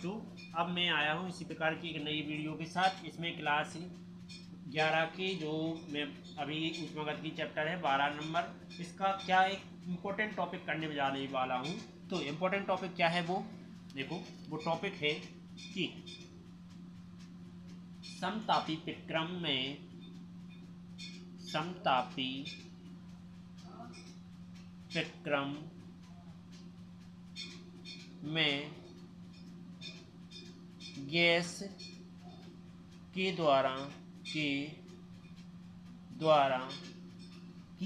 बच्चों, अब मैं आया हूँ इसी प्रकार की एक नई वीडियो के साथ। इसमें क्लास 11 की जो मैं अभी ऊष्मागतिकी चैप्टर है 12 नंबर, इसका क्या एक इम्पोर्टेंट टॉपिक करने जाने वाला हूँ। तो इम्पोर्टेंट टॉपिक क्या है वो देखो, वो टॉपिक है कि समतापी प्रक्रम में गैस के द्वारा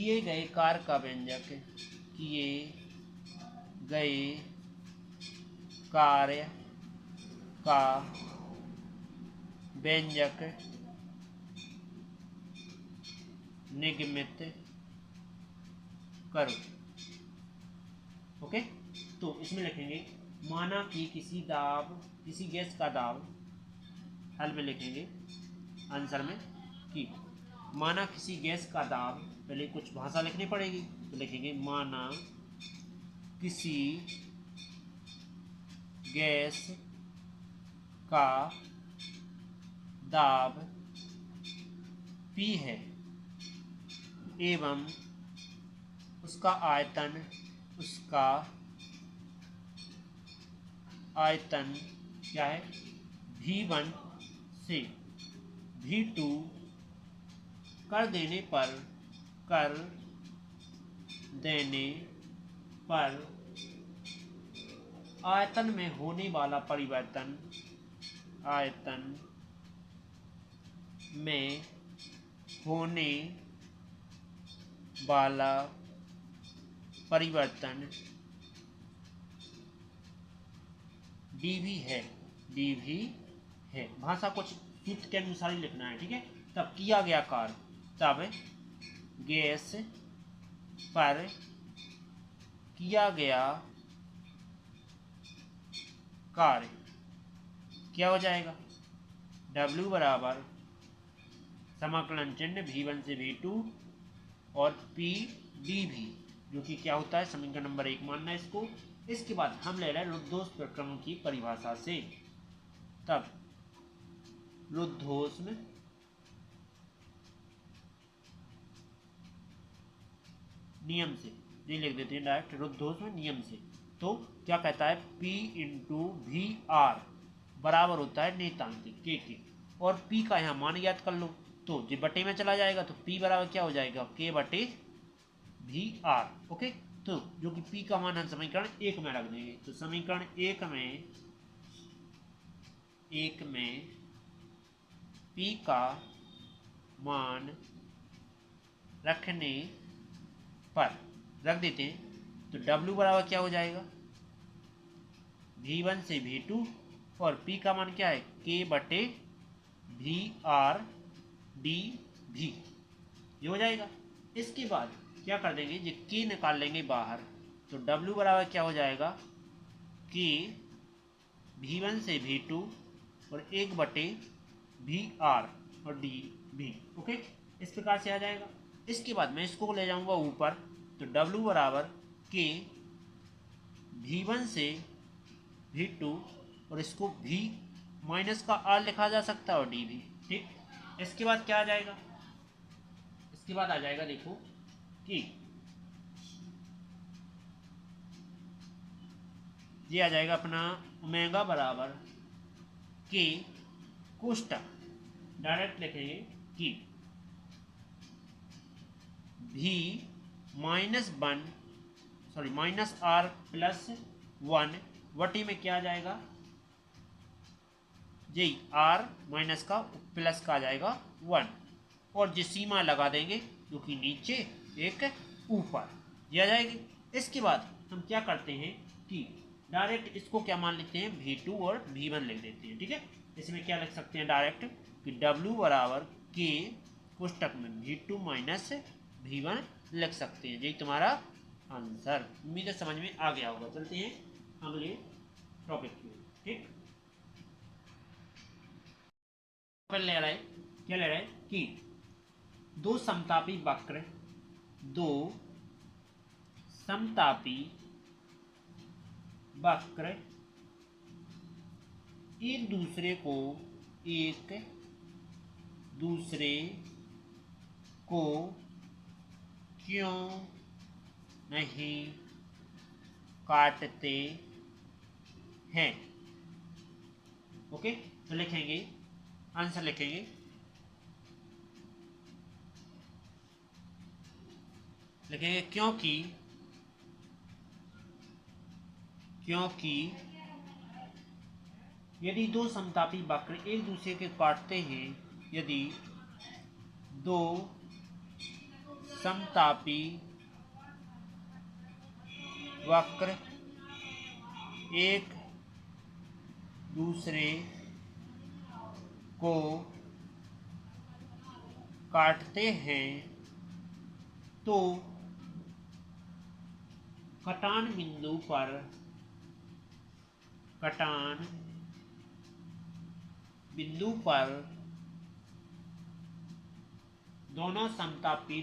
किए गए कार्य का व्यंजक निगमित करो। ओके, तो इसमें लिखेंगे माना कि किसी गैस का दाब, हल में लिखेंगे आंसर में कि माना किसी गैस का दाब, पहले कुछ भाषा लिखनी पड़ेगी, तो लिखेंगे माना किसी गैस का दाब P है एवं उसका आयतन क्या है, V1 से V2 कर देने पर आयतन में होने वाला परिवर्तन dV है। भाषा कुछ सूत्र के अनुसार ही लिखना है, ठीक है। तब किया गया कार्य, तब गैस पर किया गया कार्य क्या हो जाएगा, W बराबर समाकलन चिन्ह V1 से V2 और P dV, जो कि क्या होता है समीकरण नंबर 1 मानना है इसको। इसके बाद हम ले रहे हैं रुद्धोष्म प्रक्रम की परिभाषा से। तब रुद्धोष्म नियम से, ये लिख देते हैं डायरेक्ट, रुद्धोष्म नियम से। तो क्या कहता है, P इंटू वी आर बराबर होता है नियतांकिक के, और P का यहाँ मान याद कर लो, तो जो बटे में चला जाएगा तो P बराबर क्या हो जाएगा, K बटे वी आर। ओके, तो जो कि P का मान हम समीकरण 1 में रख देंगे। तो समीकरण 1 में P का मान रखने पर रख देते हैं, तो W बराबर क्या हो जाएगा, V1 से V2 और P का मान क्या है, K बटे वी आर डी भी, ये हो जाएगा। इसके बाद क्या कर देंगे, ये K निकाल लेंगे बाहर, तो W बराबर क्या हो जाएगा, K V1 से V2 और 1 बटे वी आर और डी भी। ओके, इस प्रकार से आ जाएगा। इसके बाद मैं इसको ले जाऊंगा ऊपर, तो W बराबर K V1 से V2 और इसको V माइनस का R लिखा जा सकता है और डी भी, ठीक। इसके बाद क्या आ जाएगा, इसके बाद आ जाएगा देखो कि ये आ जाएगा अपना ओमेगा बराबर K कोष्टक, डायरेक्ट लिखेंगे कि V माइनस R प्लस 1 वटी में क्या आ जाएगा, जी R माइनस का प्लस का आ जाएगा 1, और जो सीमा लगा देंगे जो कि नीचे एक ऊपर, ये आ जाएगी। इसके बाद हम क्या करते हैं कि डायरेक्ट इसको क्या मान लेते हैं, V2 और V1 लिख देते हैं, ठीक है। इसमें क्या लिख सकते हैं डायरेक्ट कि W बराबर K कोष्टक में V2 माइनस V1 लिख सकते हैं। यही तुम्हारा आंसर। उम्मीद है समझ में आ गया होगा। चलते हैं अगले टॉपिक की, ठीक। ले रहा है, क्या ले रहा है कि दो समतापी वक्र एक दूसरे को क्यों नहीं काटते हैं। ओके, तो लिखेंगे, आंसर लिखेंगे क्योंकि यदि दो समतापी वक्र एक दूसरे के काटते हैं, यदि दो समतापी वक्र एक दूसरे को काटते हैं तो कटान बिंदु पर दोनों समतापी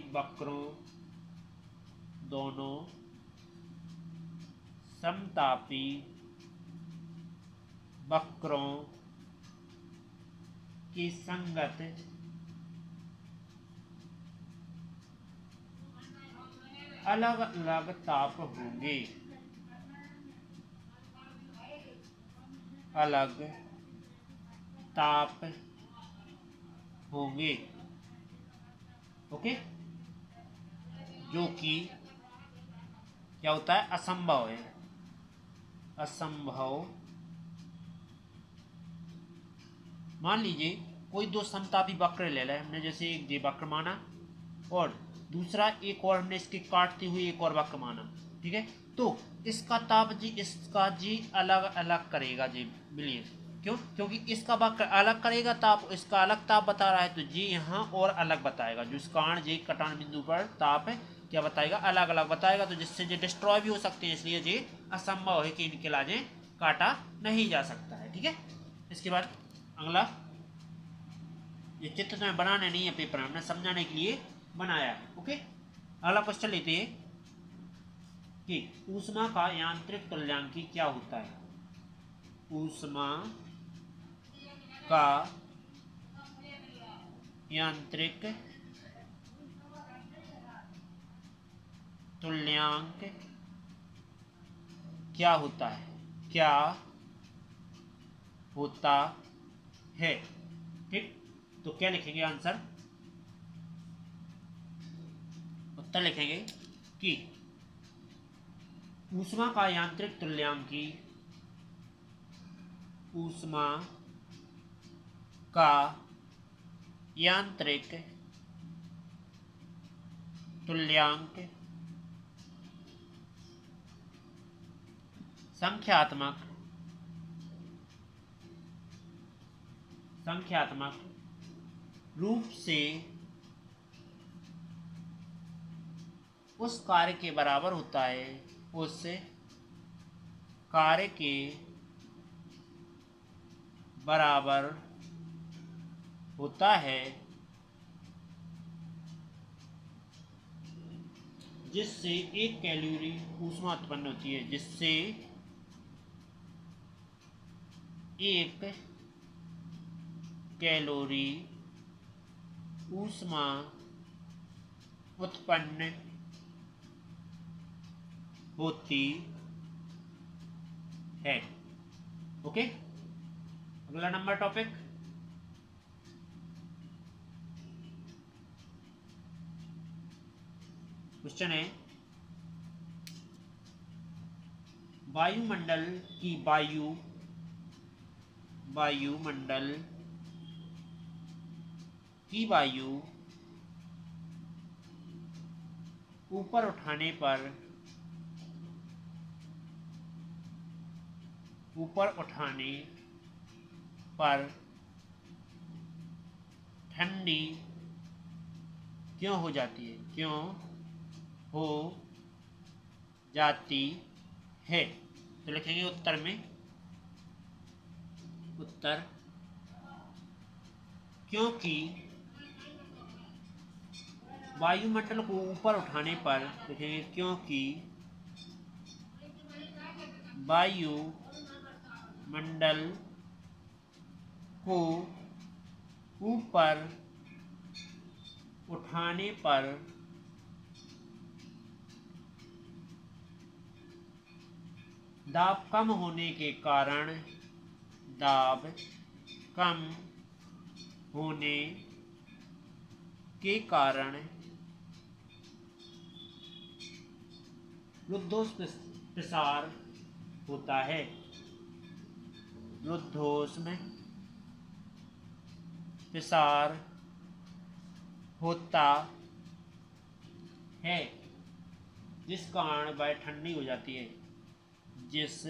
वक्रों की संगत अलग अलग ताप होंगे। ओके, जो कि क्या होता है, असंभव है। मान लीजिए कोई दो समतापी वक्र ले लें हमने, जैसे एक ये वक्र माना और दूसरा एक और हमने इसके काटते हुए एक और वक्र माना, ठीक है। तो इसका ताप जी इसका जी अलग अलग करेगा जी, बोलिए क्यों? क्योंकि इसका वक्र अलग करेगा ताप, इसका अलग ताप बता रहा है, तो जी यहाँ और अलग बताएगा। जो इस कारण जी कटान बिंदु पर ताप है क्या बताएगा, अलग अलग बताएगा। तो जिससे जी डिस्ट्रॉय भी हो सकते हैं, इसलिए जी असंभव है कि इनके लाजे काटा नहीं जा सकता है, ठीक है। इसके बाद अगला, ये चित्र में बनाने नहीं है पेपर में, हमने समझाने के लिए बनाया है। ओके, अगला क्वेश्चन लेते हैं कि ऊष्मा का यांत्रिक तुल्यांकी क्या होता है। ऊष्मा का यांत्रिक तुल्यांक क्या होता है, ठीक। तो क्या लिखेंगे आंसर, उत्तर लिखेंगे कि ऊष्मा का यांत्रिक तुल्यांकी, ऊष्मा का यांत्रिक तुल्यांक संख्यात्मक रूप से उस कार्य के बराबर होता है, उस कार्य के बराबर होता है जिससे एक कैलोरी ऊष्मा उत्पन्न होती है, जिससे एक कैलोरी ऊष्मा उत्पन्न होती है। ओके, अगला नंबर टॉपिक, क्वेश्चन है वायुमंडल की वायु ऊपर उठाने पर ठंडी क्यों हो जाती है। तो लिखेंगे उत्तर में, उत्तर क्योंकि वायुमंडल को ऊपर उठाने पर, लिखेंगे क्योंकि वायुमंडल को ऊपर उठाने पर दाब कम होने के कारण दाब कम होने के कारण रुद्धोष प्रसार होता है। रुद्धोष में प्रसार होता है जिस कारण वह ठंडी हो जाती है, जिस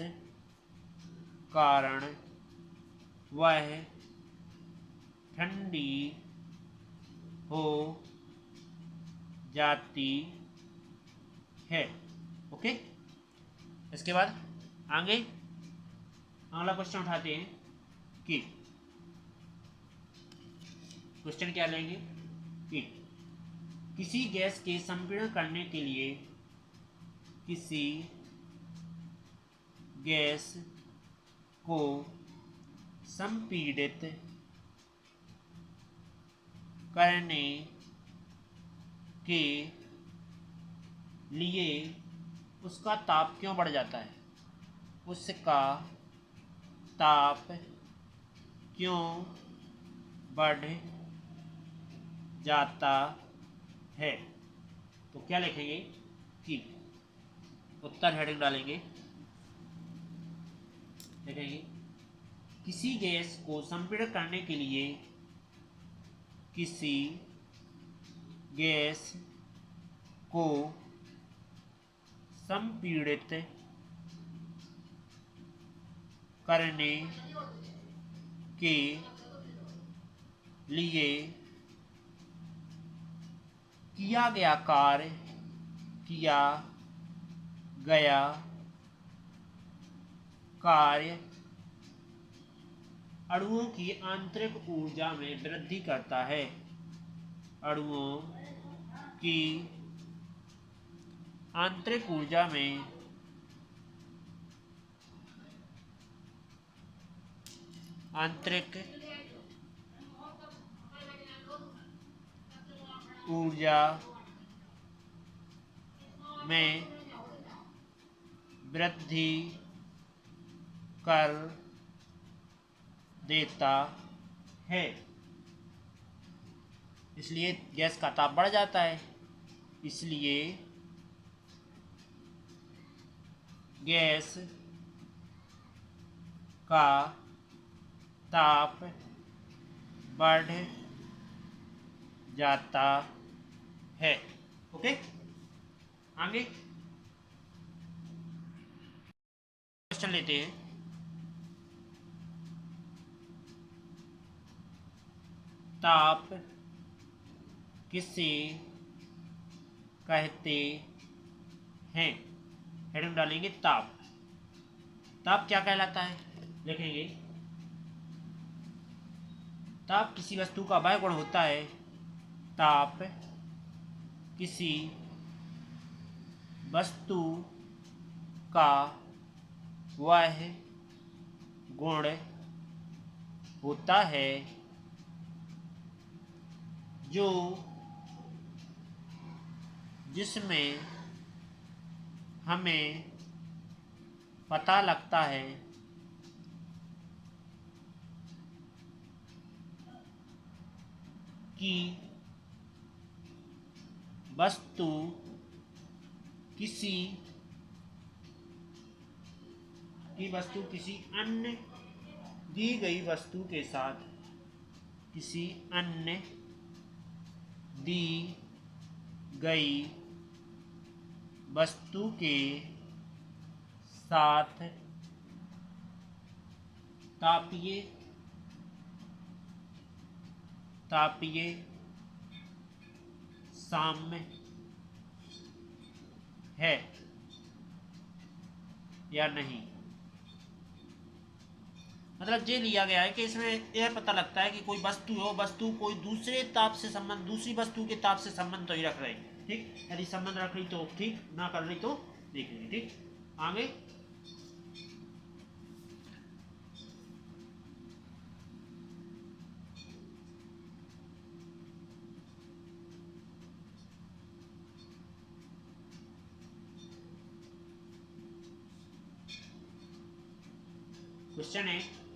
कारण वह ठंडी हो जाती है। ओके, इसके बाद आगे अगला क्वेश्चन उठाते हैं कि क्वेश्चन क्या लेंगे कि किसी गैस के संपीड़न करने के लिए किसी गैस को संपीड़ित करने के लिए उसका ताप क्यों बढ़ जाता है? उसका ताप क्यों बढ़ जाता है? तो क्या लिखेंगे कि उत्तर हेडिंग डालेंगे, लिखेंगे किसी गैस को संपीड़ित करने के लिए किसी गैस को संपीड़ित करने के लिए किया गया कार्य अणुओं की आंतरिक ऊर्जा में वृद्धि करता है। अणुओं की आंतरिक ऊर्जा में वृद्धि कर देता है, इसलिए गैस का ताप बढ़ जाता है। इसलिए गैस का ताप बढ़ जाता है। ओके, आगे क्वेश्चन लेते हैं। ताप किसे कहते हैं? हेडिंग डालेंगे ताप। ताप क्या कहलाता है? लिखेंगे ताप किसी वस्तु का वह गुण होता है। ताप किसी वस्तु का वह गुण होता है जो जिसमें हमें पता लगता है कि वस्तु किसी अन्य दी गई वस्तु के साथ किसी अन्य दी गई वस्तु के साथ तापीय साम्य है या नहीं। मतलब ये लिया गया है कि इसमें यह पता लगता है कि कोई वस्तु कोई दूसरी वस्तु के ताप से संबंध तो ही रख रही है। ठीक, यदि संबंध रख रही तो ठीक, ना कर रही तो देख रही। ठीक, आगे क्वेश्चन है